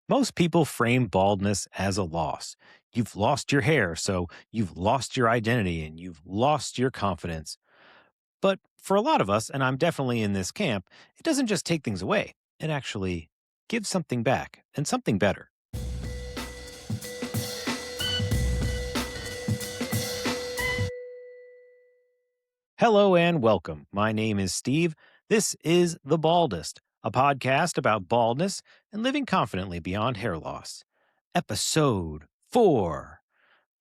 Most people frame baldness as a loss. You've lost your hair, so you've lost your identity and you've lost your confidence. But for a lot of us, and I'm definitely in this camp, it doesn't just take things away. It actually gives something back and something better. Hello and welcome. My name is Steve. This is The Baldest, a podcast about baldness and living confidently beyond hair loss. Episode 4.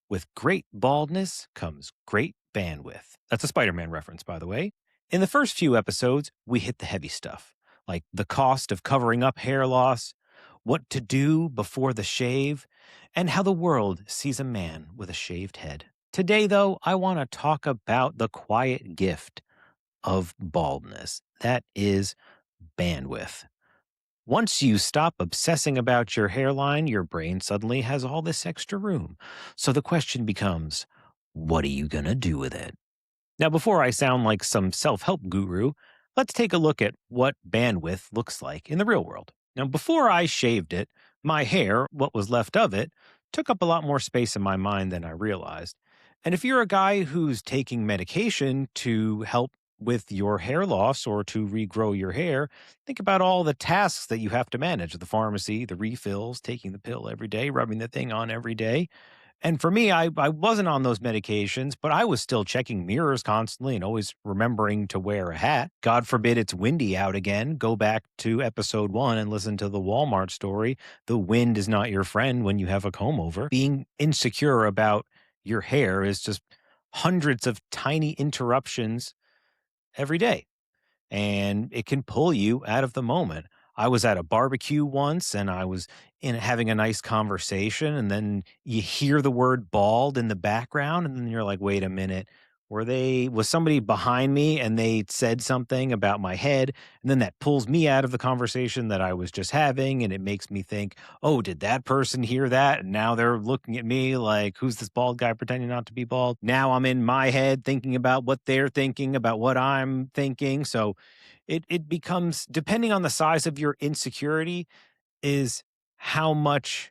With great baldness comes great bandwidth. That's a Spider Man reference, by the way. In the first few episodes, we hit the heavy stuff, like the cost of covering up hair loss, what to do before the shave, and how the world sees a man with a shaved head. Today, though, I want to talk about the quiet gift of baldness. That is bandwidth. Once you stop obsessing about your hairline, your brain suddenly has all this extra room. So the question becomes, what are you going to do with it? Now, before I sound like some self help guru, let's take a look at what bandwidth looks like in the real world. Now, before I shaved it, my hair, what was left of it, took up a lot more space in my mind than I realized. And if you're a guy who's taking medication to help with your hair loss or to regrow your hair, think about all the tasks that you have to manage: the pharmacy, the refills, taking the pill every day, rubbing the thing on every day. And for me, I wasn't on those medications, but I was still checking mirrors constantly and always remembering to wear a hat. God forbid it's windy out again. Go back to episode 1 and listen to the Walmart story. The wind is not your friend when you have a comb over. Being insecure about your hair is just hundreds of tiny interruptions every day, and it can pull you out of the moment. I was at a barbecue once and I was in having a nice conversation, and then you hear the word bald in the background and then you're like, "Wait a minute. Was somebody behind me and they said something about my head?" And then that pulls me out of the conversation that I was just having, and it makes me think, "Oh, did that person hear that? And now they're looking at me like, who's this bald guy pretending not to be bald?" Now I'm in my head thinking about what they're thinking about what I'm thinking. So it becomes, depending on the size of your insecurity, is how much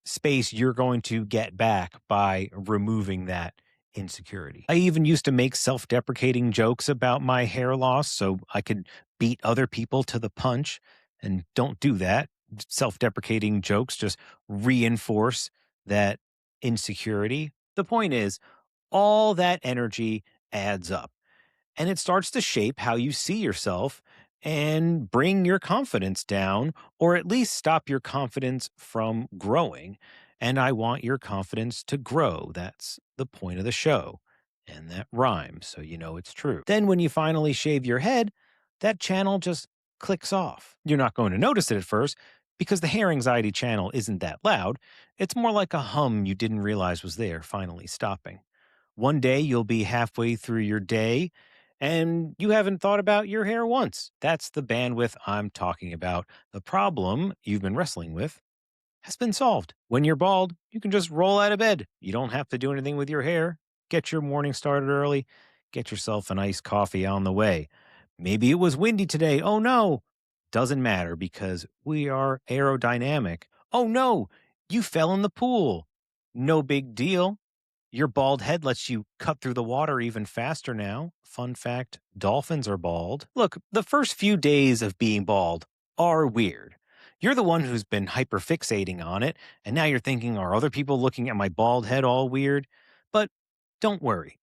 space you're going to get back by removing that insecurity. I even used to make self-deprecating jokes about my hair loss so I could beat other people to the punch, and don't do that. Self-deprecating jokes just reinforce that insecurity. The point is, all that energy adds up, and it starts to shape how you see yourself and bring your confidence down, or at least stop your confidence from growing. And I want your confidence to grow. That's the point of the show. And that rhymes, so you know it's true. Then when you finally shave your head, that channel just clicks off. You're not going to notice it at first because the hair anxiety channel isn't that loud. It's more like a hum you didn't realize was there, finally stopping. One day you'll be halfway through your day and you haven't thought about your hair once. That's the bandwidth I'm talking about. The problem you've been wrestling with has been solved. When you're bald, you can just roll out of bed. You don't have to do anything with your hair. Get your morning started early. Get yourself an iced coffee on the way. Maybe it was windy today. Oh no. Doesn't matter because we are aerodynamic. Oh no, you fell in the pool. No big deal. Your bald head lets you cut through the water even faster now. Fun fact, dolphins are bald. Look, the first few days of being bald are weird. You're the one who's been hyperfixating on it, and now you're thinking, are other people looking at my bald head all weird? But don't worry.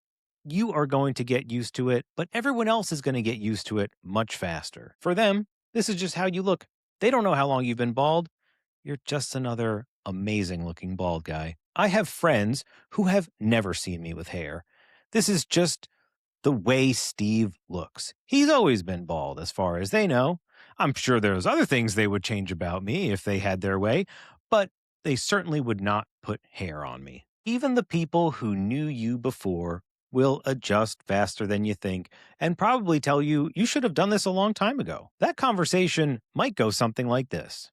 You are going to get used to it, but everyone else is going to get used to it much faster. For them, this is just how you look. They don't know how long you've been bald. You're just another amazing looking bald guy. I have friends who have never seen me with hair. This is just the way Steve looks. He's always been bald as far as they know. I'm sure there's other things they would change about me if they had their way, but they certainly would not put hair on me. Even the people who knew you before will adjust faster than you think and probably tell you you should have done this a long time ago. That conversation might go something like this.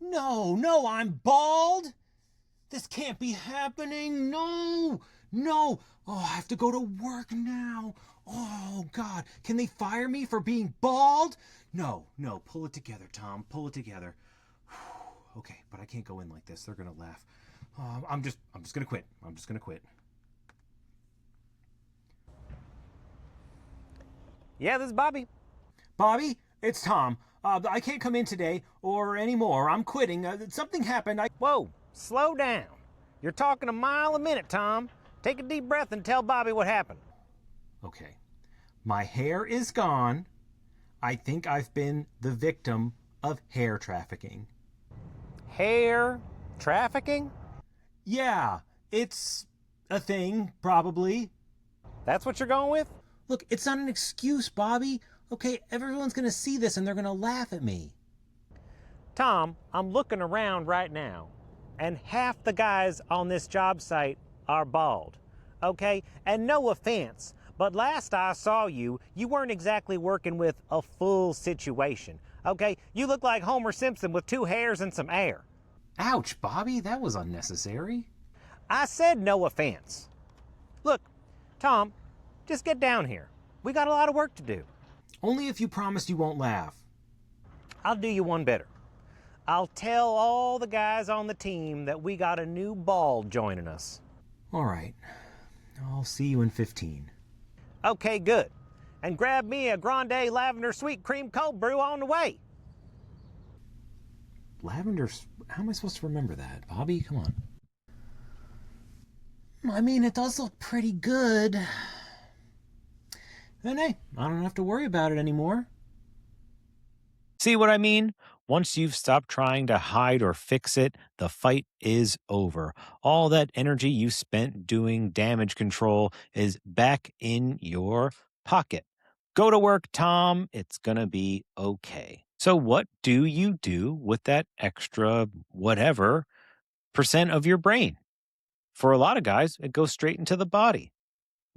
No, I'm bald? This can't be happening. No. Oh, I have to go to work now. Oh, God. Can they fire me for being bald? No. Pull it together, Tom. Pull it together. Okay, but I can't go in like this. They're going to laugh. I'm just going to quit. Yeah, this is Bobby. Bobby, it's Tom. I can't come in today or anymore. I'm quitting. Something happened. Whoa, slow down. You're talking a mile a minute, Tom. Take a deep breath and tell Bobby what happened. Okay. My hair is gone. I think I've been the victim of hair trafficking. Hair trafficking? Yeah, it's a thing, probably. That's what you're going with? Look, it's not an excuse, Bobby. Okay, everyone's gonna see this and they're gonna laugh at me. Tom, I'm looking around right now, and half the guys on this job site are bald. Okay? And no offense, but last I saw you, you weren't exactly working with a full situation. Okay? You look like Homer Simpson with 2 hairs and some air. Ouch, Bobby, that was unnecessary. I said no offense. Look, Tom, just get down here. We got a lot of work to do. Only if you promise you won't laugh. I'll do you one better. I'll tell all the guys on the team that we got a new bald joining us. All right. I'll see you in 15. Okay, good. And grab me a grande lavender sweet cream cold brew on the way. Lavender? How am I supposed to remember that? Bobby, come on. I mean, it does look pretty good. And hey, I don't have to worry about it anymore. See what I mean? Once you've stopped trying to hide or fix it, the fight is over. All that energy you spent doing damage control is back in your pocket. Go to work, Tom. It's gonna be okay. So what do you do with that extra whatever percent of your brain? For a lot of guys, it goes straight into the body.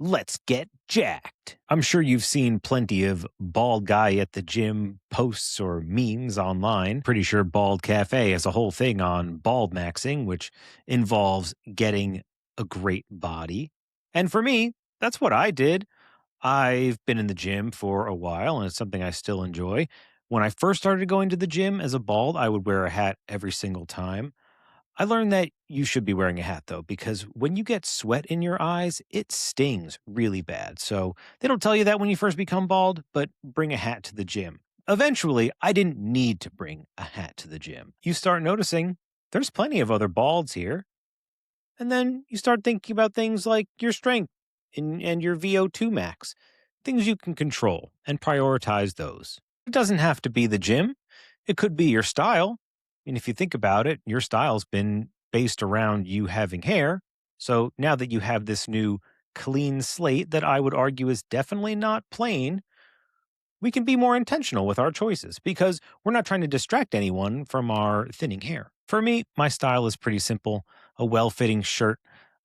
Let's get jacked. I'm sure you've seen plenty of bald guy at the gym posts or memes online. Pretty sure Bald Cafe has a whole thing on bald maxing, which involves getting a great body. And for me, that's what I did. I've been in the gym for a while, and it's something I still enjoy. When I first started going to the gym as a bald, I would wear a hat every single time. I learned that you should be wearing a hat though, because when you get sweat in your eyes, it stings really bad. So they don't tell you that when you first become bald, but bring a hat to the gym. Eventually, I didn't need to bring a hat to the gym. You start noticing there's plenty of other balds here. And then you start thinking about things like your strength and your VO2 max, things you can control and prioritize those. It doesn't have to be the gym. It could be your style. And if you think about it, your style's been based around you having hair. So now that you have this new clean slate that I would argue is definitely not plain, we can be more intentional with our choices because we're not trying to distract anyone from our thinning hair. For me, my style is pretty simple. A well-fitting shirt,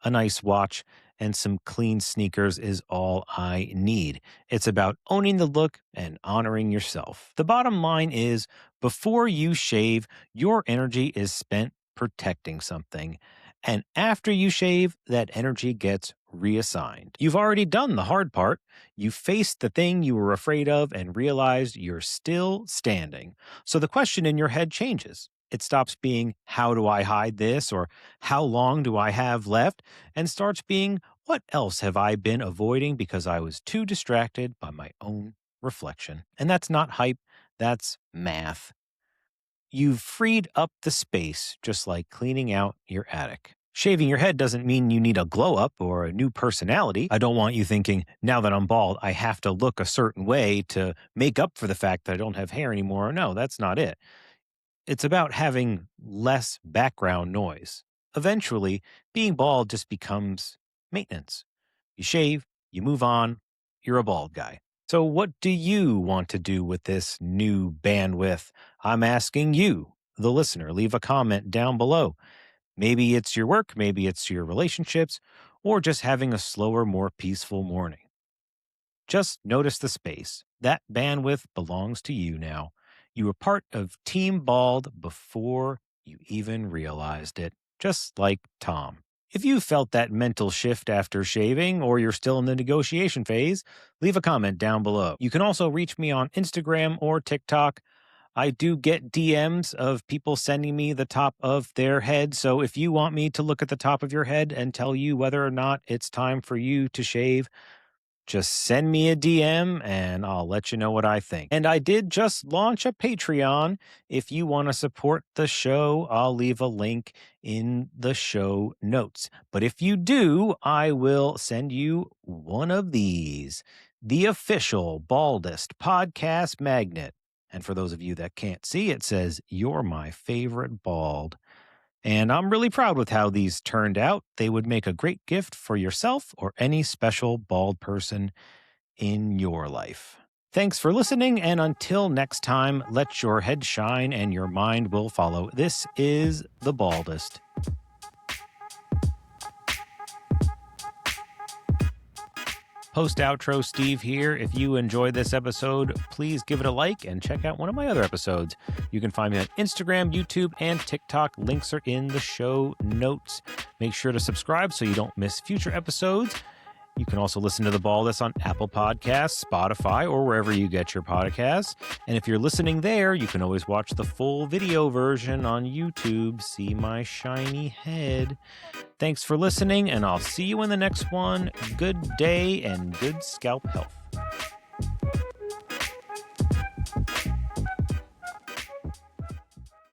a nice watch, and some clean sneakers is all I need. It's about owning the look and honoring yourself. The bottom line is, before you shave, your energy is spent protecting something. And after you shave, that energy gets reassigned. You've already done the hard part. You faced the thing you were afraid of and realized you're still standing. So the question in your head changes. It stops being, how do I hide this? Or how long do I have left? And starts being, what else have I been avoiding because I was too distracted by my own reflection? And that's not hype, that's math. You've freed up the space, just like cleaning out your attic. Shaving your head doesn't mean you need a glow up or a new personality. I don't want you thinking, now that I'm bald, I have to look a certain way to make up for the fact that I don't have hair anymore. No, that's not it. It's about having less background noise. Eventually, being bald just becomes maintenance. You shave, you move on, you're a bald guy. So what do you want to do with this new bandwidth? I'm asking you, the listener. Leave a comment down below. Maybe it's your work, maybe it's your relationships, or just having a slower, more peaceful morning. Just notice the space. That bandwidth belongs to you now. You were part of Team Bald before you even realized it, just like Tom. If you felt that mental shift after shaving or you're still in the negotiation phase, leave a comment down below. You can also reach me on Instagram or TikTok. I do get DMs of people sending me the top of their head. So if you want me to look at the top of your head and tell you whether or not it's time for you to shave, just send me a DM and I'll let you know what I think. And I did just launch a Patreon. If you want to support the show, I'll leave a link in the show notes. But if you do, I will send you one of these, the official Baldest podcast magnet. And for those of you that can't see, it says, "You're my favorite bald." And I'm really proud with how these turned out. They would make a great gift for yourself or any special bald person in your life. Thanks for listening, and until next time, let your head shine and your mind will follow. This is The Baldest. Post-outro Steve here. If you enjoyed this episode, please give it a like and check out one of my other episodes. You can find me on Instagram, YouTube, and TikTok. Links are in the show notes. Make sure to subscribe so you don't miss future episodes. You can also listen to The Baldest on Apple Podcasts, Spotify, or wherever you get your podcasts. And if you're listening there, you can always watch the full video version on YouTube. See my shiny head. Thanks for listening, and I'll see you in the next one. Good day and good scalp health.